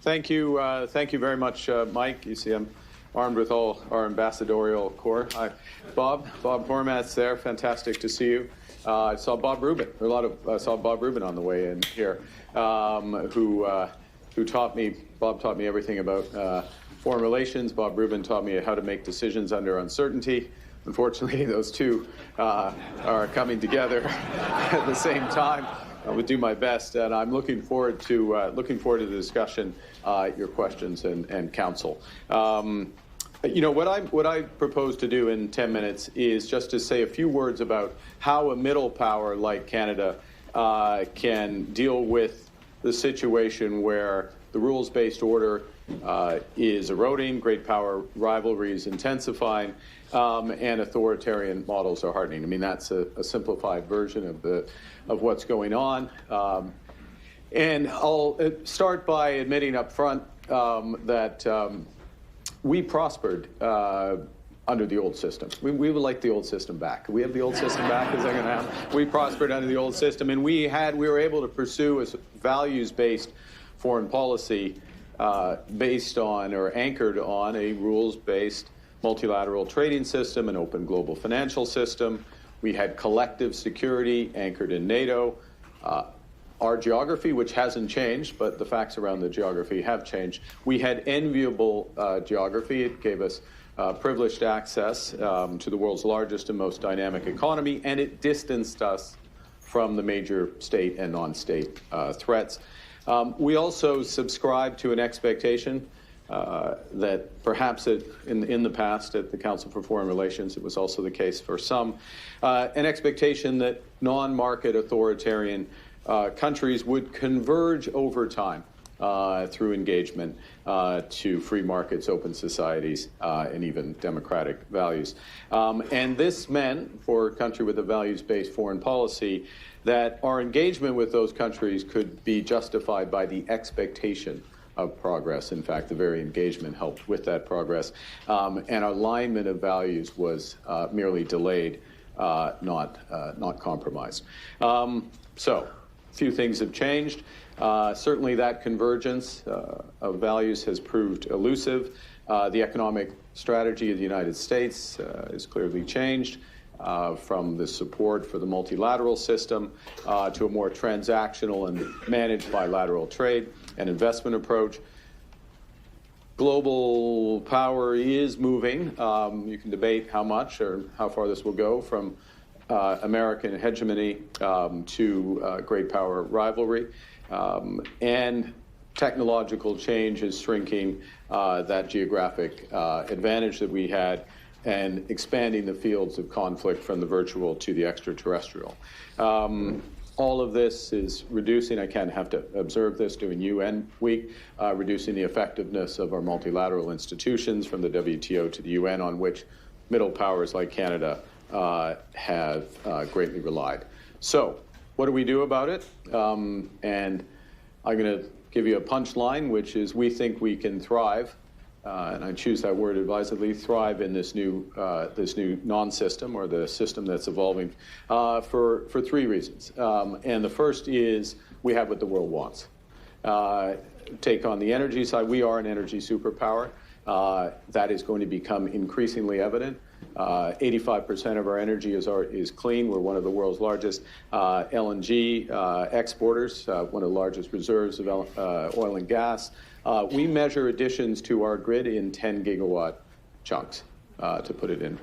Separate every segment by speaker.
Speaker 1: Thank you very much, Mike. You see, I'm armed with all our ambassadorial corps. Hi, Bob Hormat's there. Fantastic to see you. I saw Bob Rubin. I saw Bob Rubin on the way in here, who taught me. Bob taught me everything about foreign relations. Bob Rubin taught me how to make decisions under uncertainty. Unfortunately, those two are coming together at the same time. I would do my best, and I'm looking forward to the discussion, your questions, and counsel. You know, what I propose to do in 10 minutes is just to say a few words about how a middle power like Canada can deal with the situation where the rules-based order is eroding, great power rivalries intensifying, and authoritarian models are hardening. I mean, that's a simplified version of what's going on. And I'll start by admitting up front that we prospered under the old system. We would like the old system back. Can we have the old system back? Is that going to happen? We prospered under the old system, and we were able to pursue a values-based foreign policy based on or anchored on a rules-based multilateral trading system, an open global financial system. We had collective security anchored in NATO. Our geography, which hasn't changed, but the facts around the geography have changed. We had enviable geography. It gave us privileged access to the world's largest and most dynamic economy, and it distanced us from the major state and non-state threats. We also subscribed to an expectation that perhaps in the past at the Council for Foreign Relations, it was also the case for some, an expectation that non-market authoritarian countries would converge over time through engagement to free markets, open societies, and even democratic values. And this meant, for a country with a values-based foreign policy, that our engagement with those countries could be justified by the expectation of progress. In fact, the very engagement helped with that progress. And alignment of values was merely delayed, not compromised. So, a few things have changed. Certainly that convergence of values has proved elusive. The economic strategy of the United States has clearly changed from the support for the multilateral system to a more transactional and managed bilateral trade and investment approach. Global power is moving. You can debate how much or how far this will go from American hegemony to great power rivalry. And technological change is shrinking that geographic advantage that we had and expanding the fields of conflict from the virtual to the extraterrestrial. All of this is reducing, I can't have to observe this during UN week, reducing the effectiveness of our multilateral institutions from the WTO to the UN, on which middle powers like Canada have greatly relied. So, what do we do about it? And I'm going to give you a punchline, which is we think we can thrive, and I choose that word advisedly, thrive in this new non-system, or the system that's evolving, for three reasons. And the first is we have what the world wants. Take on the energy side, we are an energy superpower. That is going to become increasingly evident. 85% of our energy is clean. We're one of the world's largest LNG exporters, one of the largest reserves of oil and gas. We measure additions to our grid in 10 gigawatt chunks, to put it in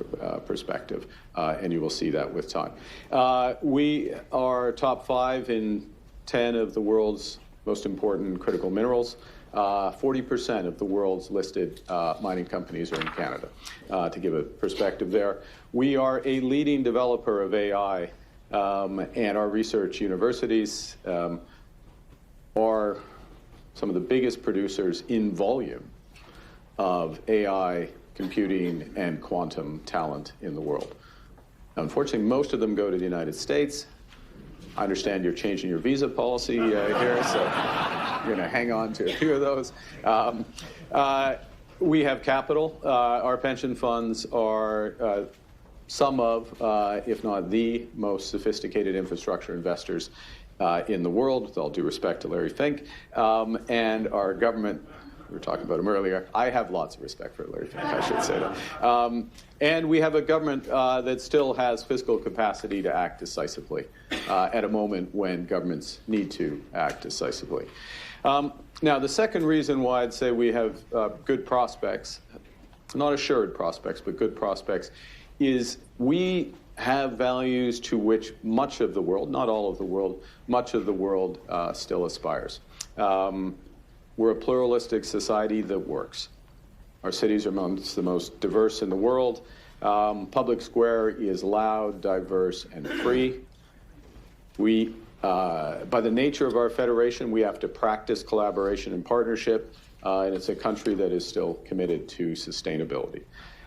Speaker 1: perspective, and you will see that with time. We are top 5 in 10 of the world's most important critical minerals. 40% of the world's listed mining companies are in Canada, to give a perspective there. We are a leading developer of AI, and our research universities are some of the biggest producers in volume of AI, computing, and quantum talent in the world. Now, unfortunately, most of them go to the United States. I understand you're changing your visa policy here, so you're going to hang on to a few of those. We have capital. Our pension funds are some of, if not the most sophisticated infrastructure investors in the world, with all due respect to Larry Fink, and our government. We were talking about him earlier. I have lots of respect for Larry Fink, I should say that. And we have a government that still has fiscal capacity to act decisively at a moment when governments need to act decisively. Now, the second reason why I'd say we have good prospects, not assured prospects, but good prospects, is we have values to which much of the world, not all of the world, much of the world still aspires. We're a pluralistic society that works. Our cities are amongst the most diverse in the world. Public square is loud, diverse, and free. We, by the nature of our federation, we have to practice collaboration and partnership, and it's a country that is still committed to sustainability.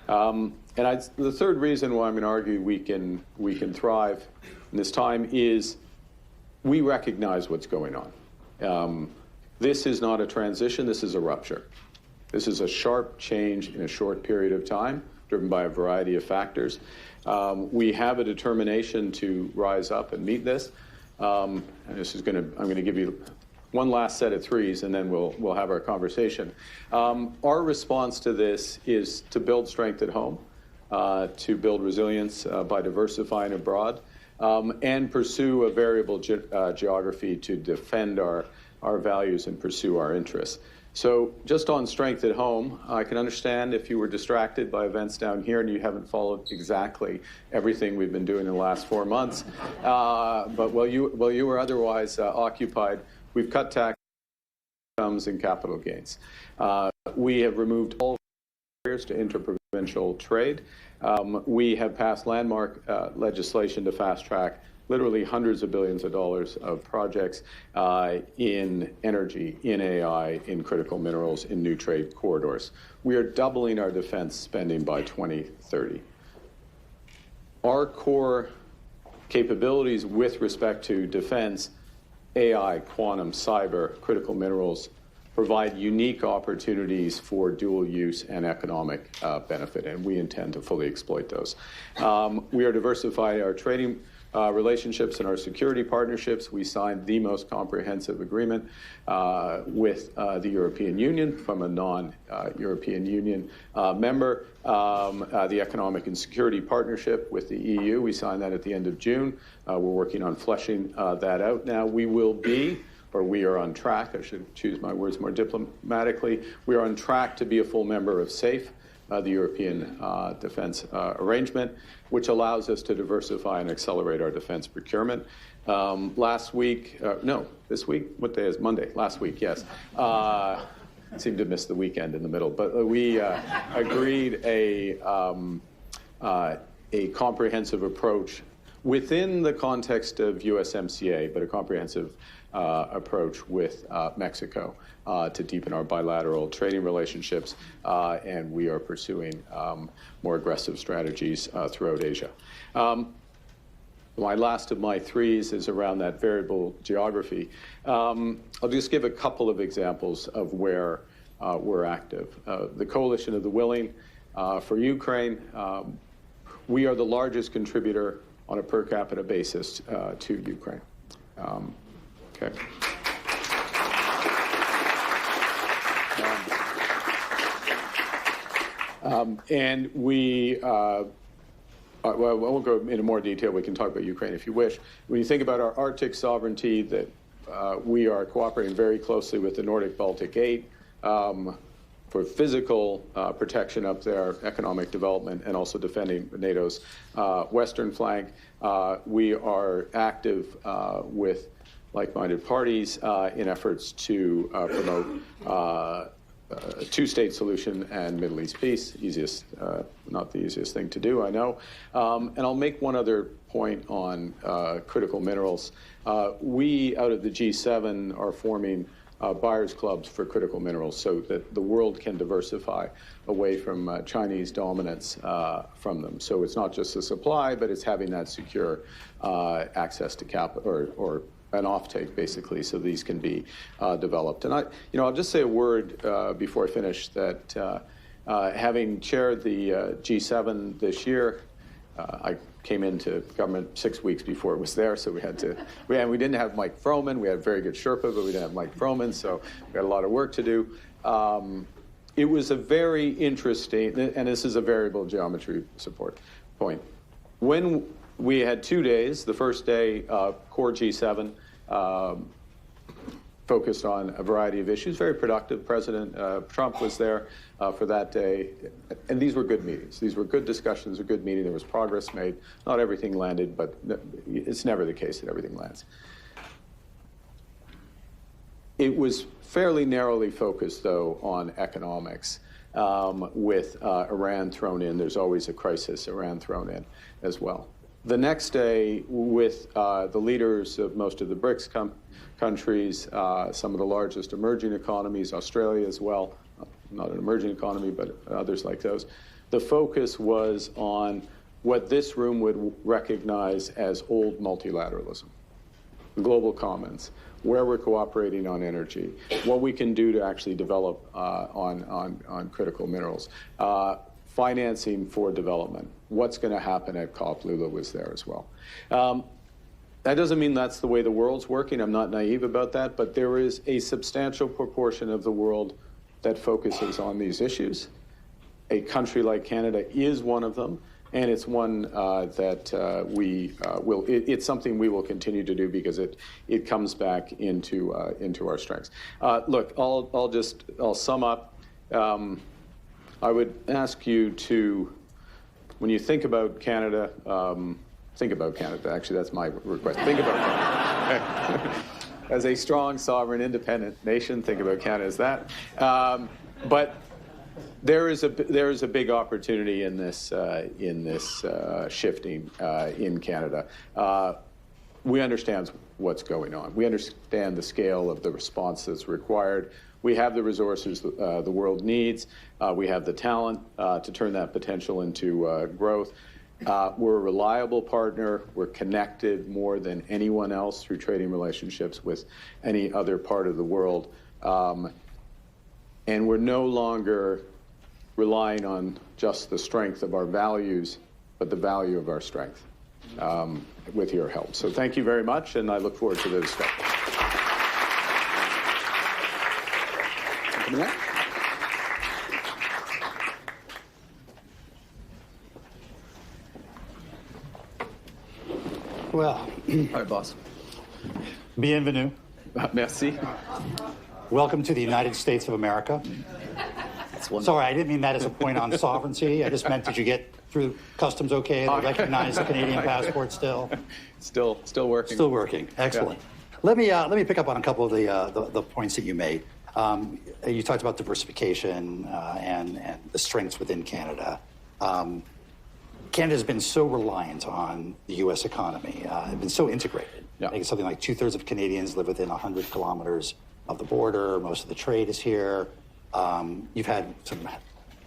Speaker 1: The third reason why I'm going to argue we can thrive in this time is we recognize what's going on. This is not a transition, this is a rupture. This is a sharp change in a short period of time, driven by a variety of factors. We have a determination to rise up and meet this. And I'm going to give you one last set of threes, and then we'll have our conversation. Our response to this is to build strength at home, to build resilience by diversifying abroad, and pursue a variable geography to defend our values and pursue our interests. So just on strength at home, I can understand if you were distracted by events down here and you haven't followed exactly everything we've been doing in the last 4 months. But while you were otherwise occupied, we've cut tax incomes and capital gains. We have removed all barriers to interprovincial trade. We have passed landmark legislation to fast track literally hundreds of billions of dollars of projects in energy, in AI, in critical minerals, in new trade corridors. We are doubling our defense spending by 2030. Our core capabilities with respect to defense, AI, quantum, cyber, critical minerals, provide unique opportunities for dual use and economic benefit, and we intend to fully exploit those. We are diversifying our trading relationships and our security partnerships. We signed the most comprehensive agreement with the European Union from a non-European Union member. The Economic and Security Partnership with the EU, we signed that at the end of June. We're working on fleshing that out now. We are on track, I should choose my words more diplomatically, we are on track to be a full member of SAFE, the European Defence Arrangement, which allows us to diversify and accelerate our defence procurement. This week, what day is Monday? Last week, yes. Seemed to miss the weekend in the middle, but we agreed a comprehensive approach within the context of USMCA, but a comprehensive approach with Mexico to deepen our bilateral trading relationships, and we are pursuing more aggressive strategies throughout Asia. My last of my threes is around that variable geography. I'll just give a couple of examples of where we're active. The Coalition of the Willing for Ukraine, we are the largest contributor on a per capita basis to Ukraine. Okay. And we, well, I won't go into more detail. We can talk about Ukraine if you wish. When you think about our Arctic sovereignty, that we are cooperating very closely with the Nordic Baltic 8 for physical protection up there, economic development, and also defending NATO's western flank. We are active with like-minded parties in efforts to promote a two-state solution and Middle East peace. Not the easiest thing to do, I know. And I'll make one other point on critical minerals. We, out of the G7, are forming buyers clubs for critical minerals so that the world can diversify away from Chinese dominance from them. So it's not just the supply, but it's having that secure access to capital or an offtake, basically, so these can be developed. And I'll just say a word before I finish that having chaired the G7 this year, I came into government 6 weeks before it was there, so we didn't have Mike Froman. We had a very good Sherpa, but we didn't have Mike Froman, so we had a lot of work to do. It was a very interesting, and this is a variable geometry support point. When we had 2 days, the first day, core G7, focused on a variety of issues, very productive. President Trump was there for that day, and these were good meetings. These were good discussions, a good meeting. There was progress made. Not everything landed, but it's never the case that everything lands. It was fairly narrowly focused, though, on economics. With Iran thrown in, there's always a crisis, Iran thrown in as well. The next day, with the leaders of most of the BRICS countries, some of the largest emerging economies, Australia as well, not an emerging economy, but others like those, the focus was on what this room would recognize as old multilateralism, global commons, where we're cooperating on energy, what we can do to actually develop on critical minerals, financing for development, what's going to happen at COP. Lula was there as well. That doesn't mean that's the way the world's working. I'm not naive about that, but there is a substantial proportion of the world that focuses on these issues. A country like Canada is one of them, and it's one that it's something we will continue to do because it comes back into our strengths. Look, I'll sum up. I would ask you to, when you think about Canada, actually that's my request, think about Canada. As a strong, sovereign, independent nation, think about Canada as that. But there is a big opportunity in this shifting in Canada. We understand what's going on. We understand the scale of the response that's required. We have the resources the world needs. We have the talent to turn that potential into growth. We're a reliable partner. We're connected more than anyone else through trading relationships with any other part of the world. And we're no longer relying on just the strength of our values, but the value of our strength with your help. So thank you very much, and I look forward to the discussion.
Speaker 2: Well,
Speaker 1: Hi, boss.
Speaker 2: Bienvenue.
Speaker 1: Merci.
Speaker 2: Welcome to the United States of America. Sorry, I didn't mean that as a point on sovereignty. I just meant, did you get through customs okay? They recognize the Canadian passport still?
Speaker 1: Still working.
Speaker 2: Still working. Excellent. Yeah. Let me pick up on a couple of the points that you made. You talked about diversification and the strengths within Canada. Canada's been so reliant on the U.S. economy. It's been so integrated. Yeah. I think it's something like 2/3 of Canadians live within 100 kilometers of the border. Most of the trade is here. You've had some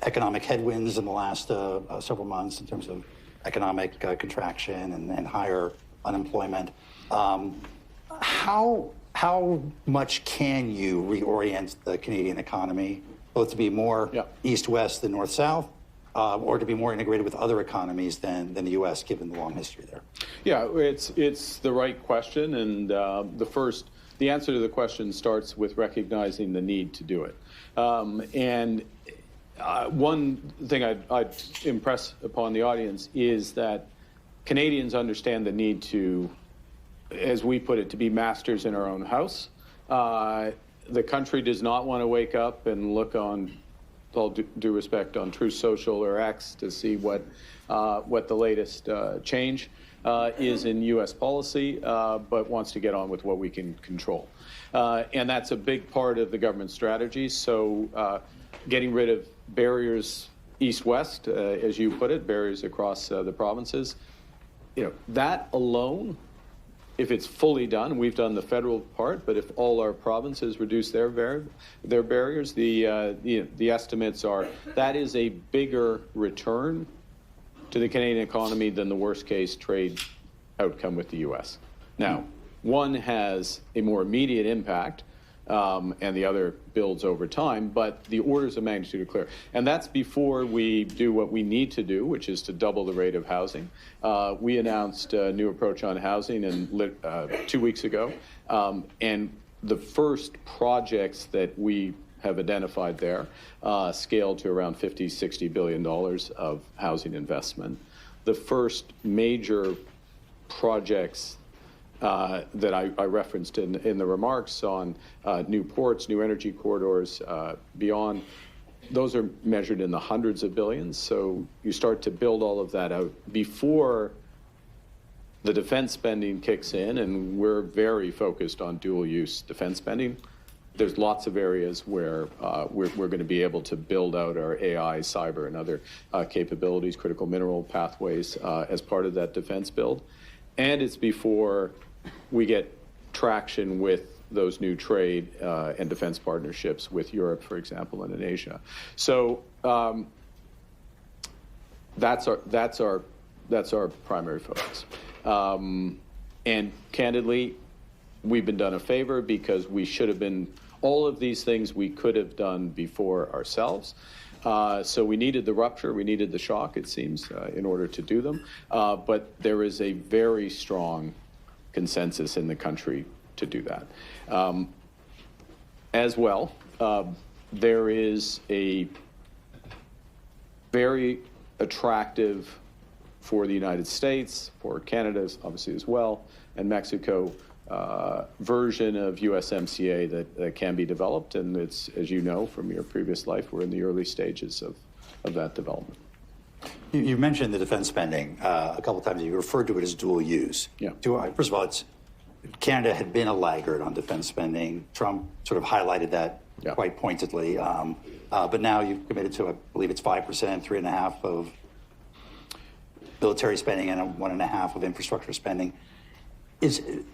Speaker 2: economic headwinds in the last several months in terms of economic contraction and higher unemployment. How much can you reorient the Canadian economy, both to be more east-west than north-south, or to be more integrated with other economies than the U.S., given the long history there? Yeah,
Speaker 1: it's the right question, and the answer to the question starts with recognizing the need to do it. One thing I'd impress upon the audience is that Canadians understand the need to, as we put it, to be masters in our own house. The country does not want to wake up and look on, with all due respect, on Truth Social or X to see what the latest change is in U.S. policy, but wants to get on with what we can control. And that's a big part of the government strategy. So getting rid of barriers east-west, as you put it, barriers across the provinces, that alone, if it's fully done, we've done the federal part, but if all our provinces reduce their barriers, the estimates are that is a bigger return to the Canadian economy than the worst-case trade outcome with the U.S. Now, one has a more immediate impact, and the other builds over time, but the orders of magnitude are clear. And that's before we do what we need to do, which is to double the rate of housing. We announced a new approach on housing 2 weeks ago, and the first projects that we have identified there scale to around $50–60 billion of housing investment. The first major projects that I referenced in the remarks on new ports, new energy corridors, beyond, those are measured in the hundreds of billions. So you start to build all of that out before the defense spending kicks in, and we're very focused on dual-use defense spending. There's lots of areas where we're going to be able to build out our AI, cyber, and other capabilities, critical mineral pathways as part of that defense build. And it's before we get traction with those new trade and defense partnerships with Europe, for example, and in Asia. So that's our primary focus. And candidly, we've been done a favor because we should have been, all of these things we could have done before ourselves. So we needed the rupture, we needed the shock, it seems, in order to do them. But there is a very strong consensus in the country to do that. As well, there is a very attractive for the United States, for Canada obviously as well, and Mexico, version of USMCA that can be developed, and it's, as you know from your previous life, we're in the early stages of that development.
Speaker 2: You mentioned the defense spending a couple of times. You referred to it as dual use.
Speaker 1: Yeah.
Speaker 2: First of all, Canada had been a laggard on defense spending. Trump sort of highlighted that quite pointedly. But now you've committed to, I believe it's 5%, 3.5% of military spending and 1.5% of infrastructure spending.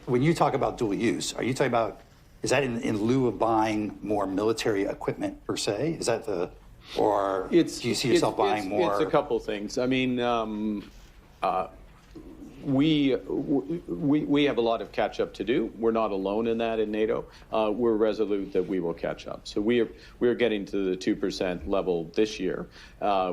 Speaker 2: When you talk about dual use, are you talking about, is that in lieu of buying more military equipment per se? Is that or do you see yourself buying more?
Speaker 1: It's a couple things. I mean, we have a lot of catch up to do. We're not alone in that in NATO. We're resolute that we will catch up. So we are getting to the 2% level this year,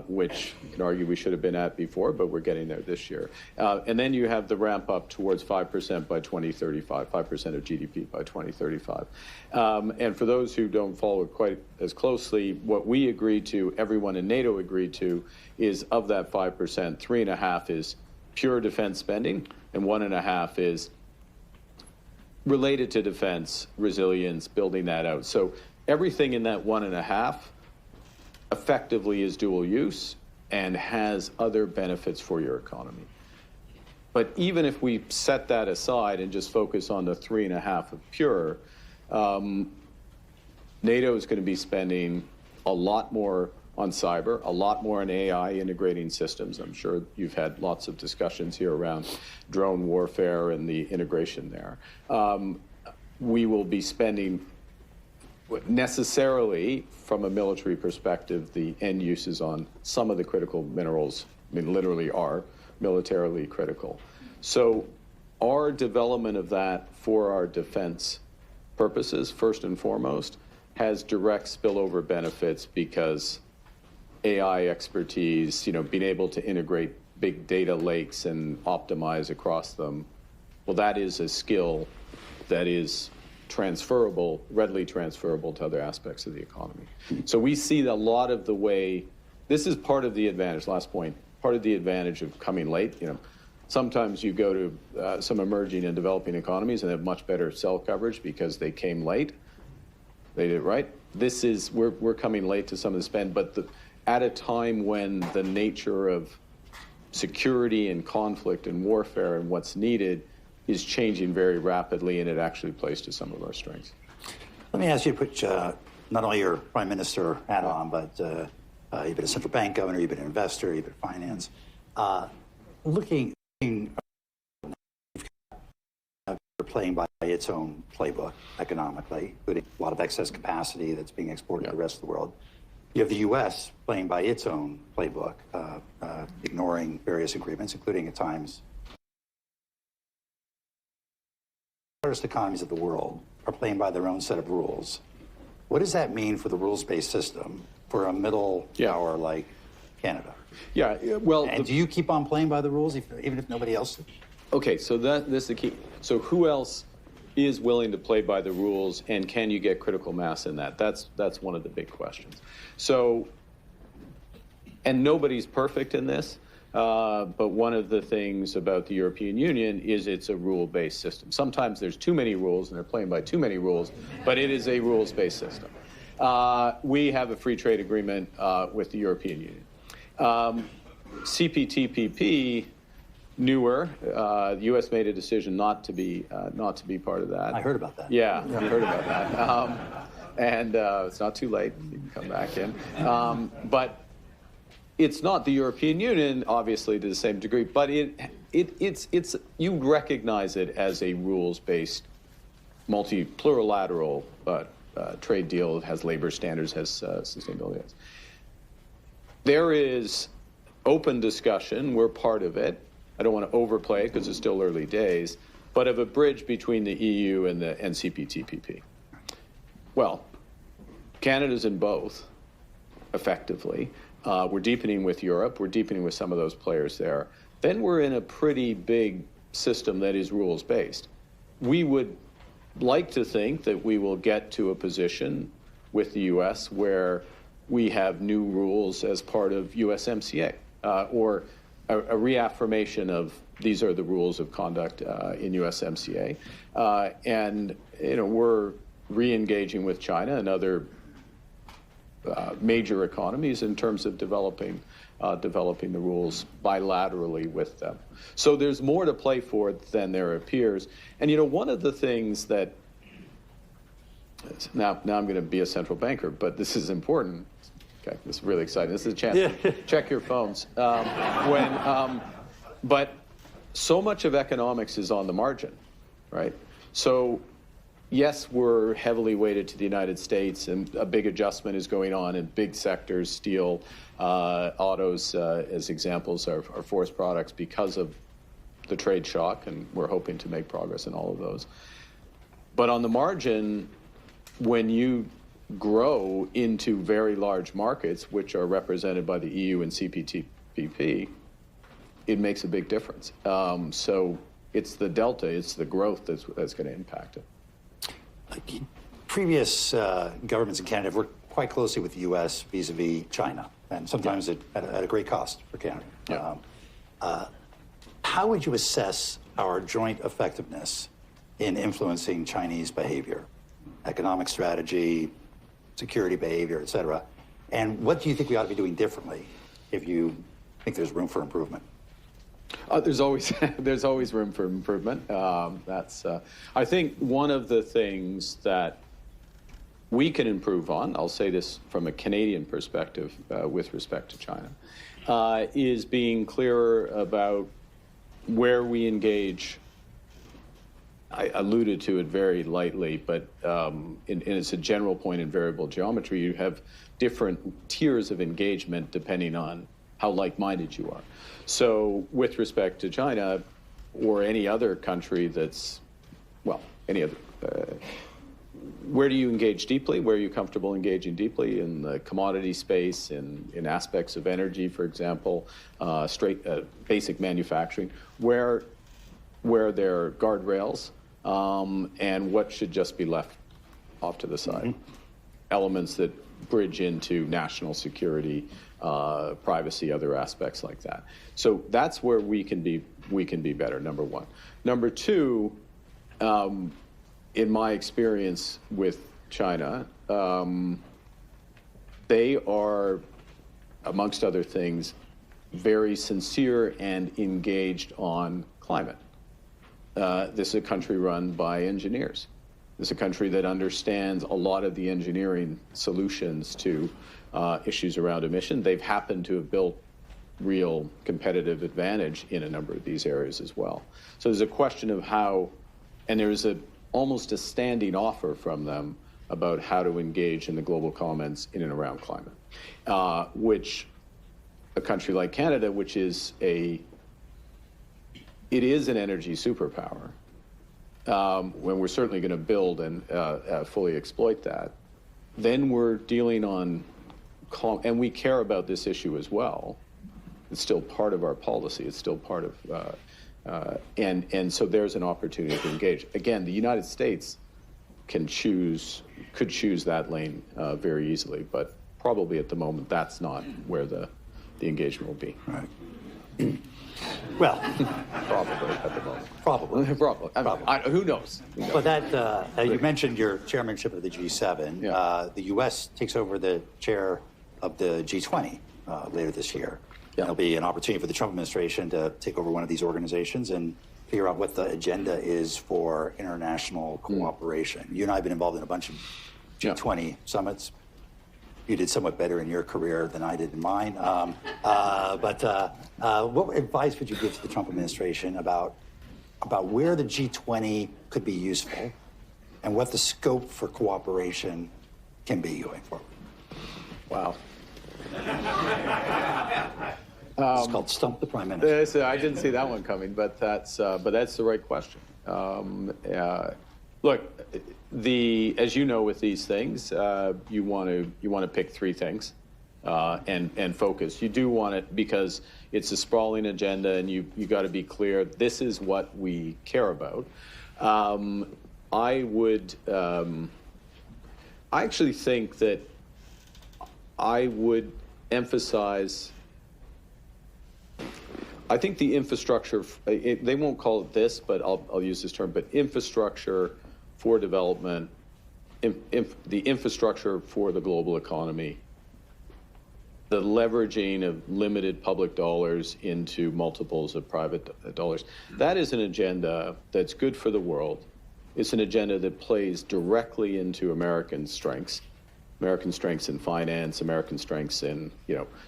Speaker 1: which you can argue we should have been at before, but we're getting there this year. And then you have the ramp up towards 5% by 2035, 5% of GDP by 2035. And for those who don't follow it quite as closely, what we agreed to, everyone in NATO agreed to, is of that 5%, 3.5% is pure defense spending, and 1.5% is related to defense, resilience, building that out. So everything in that 1.5% effectively is dual use and has other benefits for your economy. But even if we set that aside and just focus on the 3.5% of pure, NATO is going to be spending a lot more on cyber, a lot more on AI integrating systems. I'm sure you've had lots of discussions here around drone warfare and the integration there. We will be spending necessarily, from a military perspective, the end uses on some of the critical minerals, I mean, literally are militarily critical. So our development of that for our defense purposes, first and foremost, has direct spillover benefits because AI expertise, being able to integrate big data lakes and optimize across them, well, that is a skill that is transferable, readily transferable to other aspects of the economy. So we see a lot of the way, this is part of the advantage, last point, part of the advantage of coming late. Sometimes you go to some emerging and developing economies and have much better cell coverage because they came late. They did it right. This is, we're coming late to some of the spend, but at a time when the nature of security and conflict and warfare and what's needed is changing very rapidly, and it actually plays to some of our strengths.
Speaker 2: Let me ask you to put not only your prime minister hat on, but you've been a central bank governor, you've been an investor, you've been finance. Looking, playing by its own playbook economically, including a lot of excess capacity that's being exported to the rest of the world. You have the U.S. playing by its own playbook, ignoring various agreements, including at times largest economies of the world. are playing by their own set of rules. What does that mean for the rules-based system for a middle power like Canada?
Speaker 1: Yeah, well...
Speaker 2: And do you keep on playing by the rules even if nobody else does?
Speaker 1: Okay, so this is the key. So who else is willing to play by the rules, and can you get critical mass in that? That's one of the big questions. So, and nobody's perfect in this, but one of the things about the European Union is it's a rule-based system. Sometimes there's too many rules, and they're playing by too many rules, but it is a rules-based system. We have a free trade agreement with the European Union. CPTPP, newer. The U.S. made a decision not to be part of that.
Speaker 2: I heard about that.
Speaker 1: Yeah, you heard about that. And it's not too late. You can come back in. But it's not the European Union, obviously, to the same degree. But it's you recognize it as a rules-based, plurilateral trade deal. It has labor standards, has sustainability. There is open discussion. We're part of it. I don't want to overplay it because it's still early days, but of a bridge between the EU and the CPTPP. Well, Canada's in both, effectively. We're deepening with Europe. We're deepening with some of those players there. Then we're in a pretty big system that is rules-based. We would like to think that we will get to a position with the U.S. where we have new rules as part of USMCA, or a reaffirmation of these are the rules of conduct in USMCA. And we're re-engaging with China and other major economies in terms of developing the rules bilaterally with them. So there's more to play for than there appears. And one of the things that now I'm going to be a central banker, but this is important. Okay, this is really exciting. This is a chance to check your phones. But so much of economics is on the margin, right? So yes, we're heavily weighted to the United States, and a big adjustment is going on in big sectors, steel, autos, as examples, are forest products because of the trade shock, and we're hoping to make progress in all of those. But on the margin, when you grow into very large markets, which are represented by the EU and CPTPP, it makes a big difference. So it's the delta, it's the growth that's going to impact it.
Speaker 2: Previous governments in Canada have worked quite closely with the U.S. vis-a-vis China, and sometimes at a great cost for Canada.
Speaker 1: Yeah.
Speaker 2: How would you assess our joint effectiveness in influencing Chinese behavior, economic strategy, security behavior, et cetera? And what do you think we ought to be doing differently if you think there's room for improvement?
Speaker 1: There's always room for improvement. I think one of the things that we can improve on, I'll say this from a Canadian perspective with respect to China, is being clearer about where we engage. I alluded to it very lightly, but it's a general point in variable geometry. You have different tiers of engagement depending on how like-minded you are. So with respect to China or any other country that's, any other, where do you engage deeply? Where are you comfortable engaging deeply? In the commodity space, in aspects of energy, for example, basic manufacturing, where there are guardrails, and what should just be left off to the side. Mm-hmm. Elements that bridge into national security, privacy, other aspects like that. So that's where we can be better, number one. Number two, in my experience with China, they are, amongst other things, very sincere and engaged on climate. This is a country run by engineers. This is a country that understands a lot of the engineering solutions to issues around emission. They've happened to have built real competitive advantage in a number of these areas as well. So there's a question of how, and there's almost a standing offer from them about how to engage in the global comments in and around climate, which a country like Canada, which is it is an energy superpower, when we're certainly going to build and fully exploit that, then we're dealing on, and we care about this issue as well. It's still part of our policy. It's still part of, and so there's an opportunity to engage. Again, the United States could choose that lane very easily, but probably at the moment that's not where the engagement will be.
Speaker 2: Right. Well,
Speaker 1: probably at the moment.
Speaker 2: Probably.
Speaker 1: Probably. Who knows?
Speaker 2: But that you mentioned your chairmanship of the G7.
Speaker 1: Yeah.
Speaker 2: The U.S. takes over the chair of the G20 later this year.
Speaker 1: Yeah.
Speaker 2: There'll be an opportunity for the Trump administration to take over one of these organizations and figure out what the agenda is for international cooperation. You and I have been involved in a bunch of G20 summits. You did somewhat better in your career than I did in mine. But what advice would you give to the Trump administration about where the G20 could be useful and what the scope for cooperation can be going forward?
Speaker 1: Wow.
Speaker 2: It's called Stump the Prime Minister.
Speaker 1: I didn't see that one coming, but that's the right question. Look, as you know, with these things, you want to pick three things and focus. You do want it because it's a sprawling agenda, and you got to be clear. This is what we care about. I actually think that I would emphasize. I think the infrastructure, they won't call it this, but I'll use this term, but infrastructure for development, the infrastructure for the global economy, the leveraging of limited public dollars into multiples of private dollars, that is an agenda that's good for the world. It's an agenda that plays directly into American strengths in finance, American strengths in,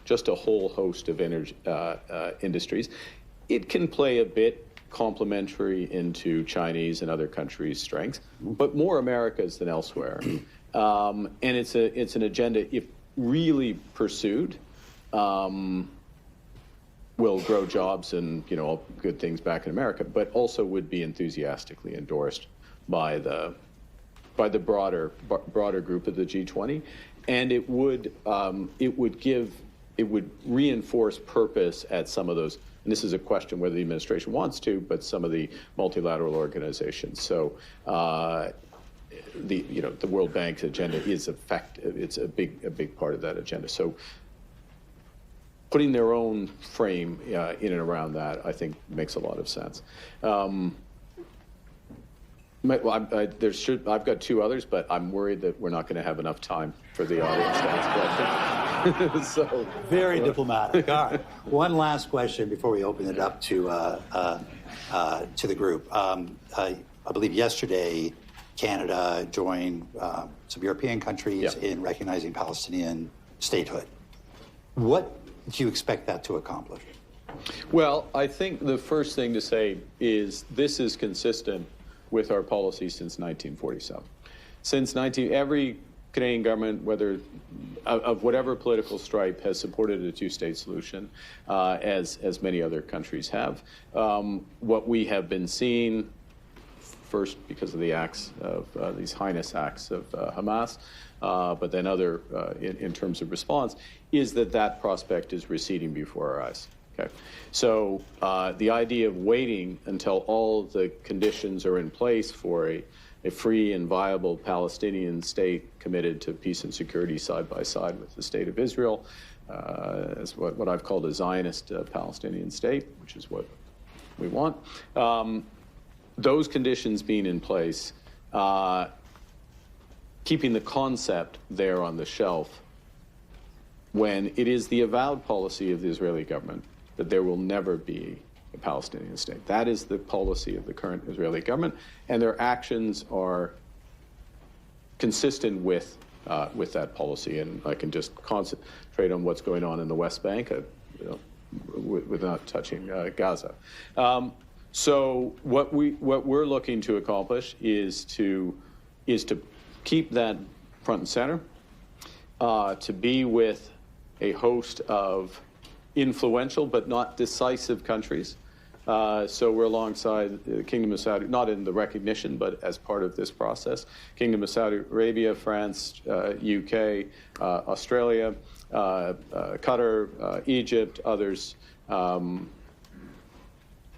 Speaker 1: just a whole host of industries. It can play a bit complementary into Chinese and other countries' strengths, but more America's than elsewhere. And it's an agenda, if really pursued, will grow jobs and good things back in America, but also would be enthusiastically endorsed by the broader group of the G20, and it would reinforce purpose at some of those. And this is a question whether the administration wants to, but some of the multilateral organizations. So the World Bank's agenda is effective. It's a big part of that agenda. So putting their own frame in and around that, I think, makes a lot of sense. I've got two others, but I'm worried that we're not going to have enough time for the audience to ask questions. So
Speaker 2: very diplomatic. All right. One last question before we open it up to the group. I believe yesterday Canada joined some European countries in recognizing Palestinian statehood. What do you expect that to accomplish?
Speaker 1: Well, I think the first thing to say is this is consistent with our policy since 1947. Every Canadian government, whether of whatever political stripe, has supported a two-state solution, as many other countries have. What we have been seeing, first because of the acts of these heinous acts of Hamas, but then other in terms of response, is that prospect is receding before our eyes. Okay, so the idea of waiting until all of the conditions are in place for a free and viable Palestinian state committed to peace and security side by side with the state of Israel, as what I've called a Zionist Palestinian state, which is what we want. Those conditions being in place, keeping the concept there on the shelf, when it is the avowed policy of the Israeli government that there will never be a Palestinian state. That is the policy of the current Israeli government, and their actions are consistent with that policy. And I can just concentrate on what's going on in the West Bank, without touching Gaza. So what we're looking to accomplish is to keep that front and center, to be with a host of influential but not decisive countries So we're alongside the Kingdom of Saudi, not in the recognition, but as part of this process. Kingdom of Saudi Arabia, France, UK, Australia, Qatar, Egypt, others,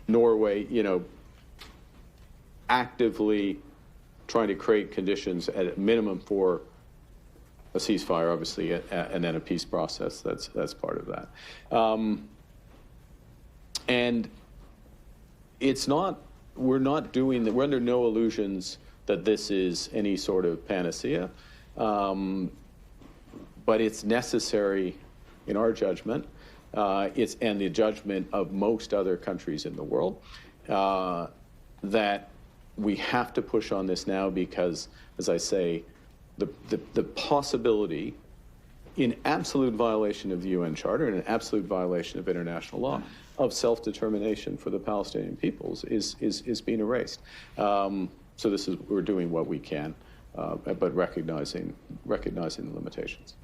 Speaker 1: Norway, actively trying to create conditions at a minimum for a ceasefire, obviously, and then a peace process. That's part of that. And it's not, we're not doing that, we're under no illusions that this is any sort of panacea, but it's necessary in our judgment, and the judgment of most other countries in the world, that we have to push on this now because, as I say, the possibility, in absolute violation of the UN Charter and an absolute violation of international law, of self-determination for the Palestinian peoples is being erased. So we're doing what we can, but recognizing the limitations.